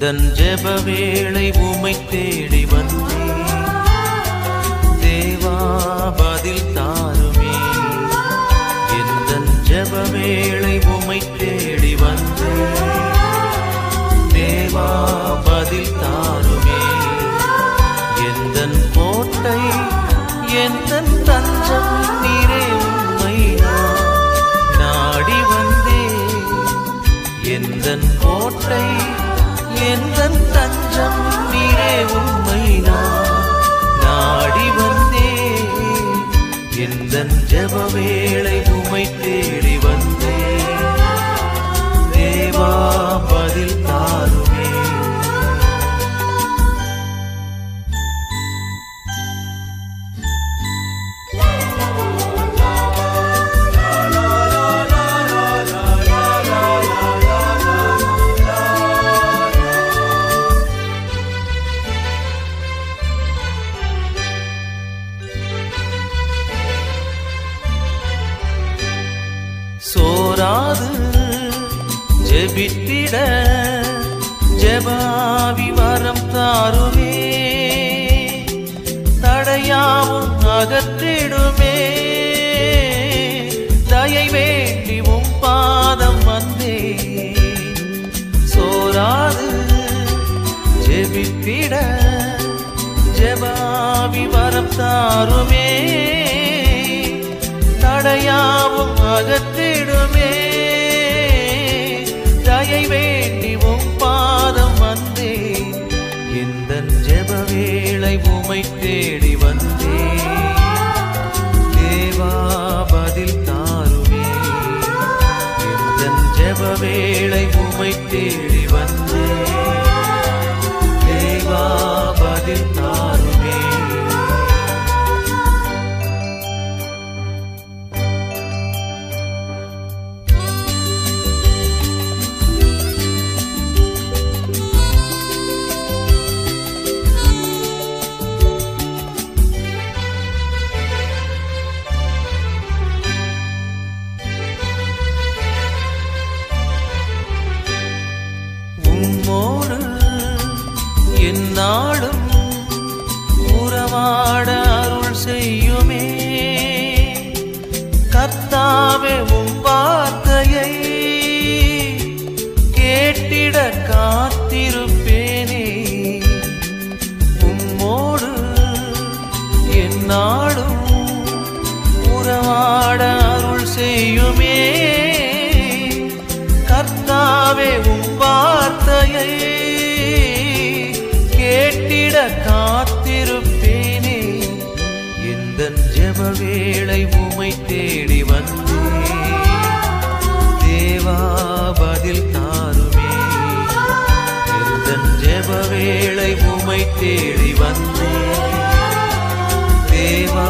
எந்தன் ஜெப வேளை உம்மை தேடி வந்தேன் தேவா பதில் தாருமே எந்தன் ஜெப வேளை உம்மை தேடி வந்தேன் தேவா பதில் தாருமே எந்தன் கோட்டை எந்தன் தஞ்சம் நீரே உம்மை நாடி வந்தேன் எந்தன் கோட்டை எந்தன் தஞ்சம் நீரே உம்மை நாடி வந்தேன் எந்தன் ஜெப வேளை உம்மை தேடி வந்தேன் தேவா பதில் தாருமே சோராது ஜெபித்திட ஜெபாவி வரம் தாருமே தடையாவும் அகற்றிடுமே தயை வேண்டி உம் பாதம் வந்தே சோராது ஜெபித்திட ஜெபாவி வரம் தாருமே தடையாவும் அகற்றிடுமே தயை வேண்டி உம் பாதம் வந்தே எந்தன் ஜெப வேளை உம்மை தேடி வந்தே தேவா பதில் தாருமே எந்தன் ஜெப வேளை உம்மை தேடி வந்தே தேவா பதில் தாருமே உம்மோடு எந்நாளும் உறவாட அருள் செய்யுமே கர்த்தாவே உம் வார்த்தையை கேட்டிட காத்திருப்பேனே உம்மோடு எந்நாளும் உறவாட அருள் செய்யுமே கர்த்தாவே உம் வார்த்தையை கேட்டிட காத்திருப்பேனே எந்தன் ஜெப வேளை உம்மை தேடி வந்தே தேவா பதில் தாருமே எந்தன் ஜெப வேளை உம்மை தேடி வந்தே தேவா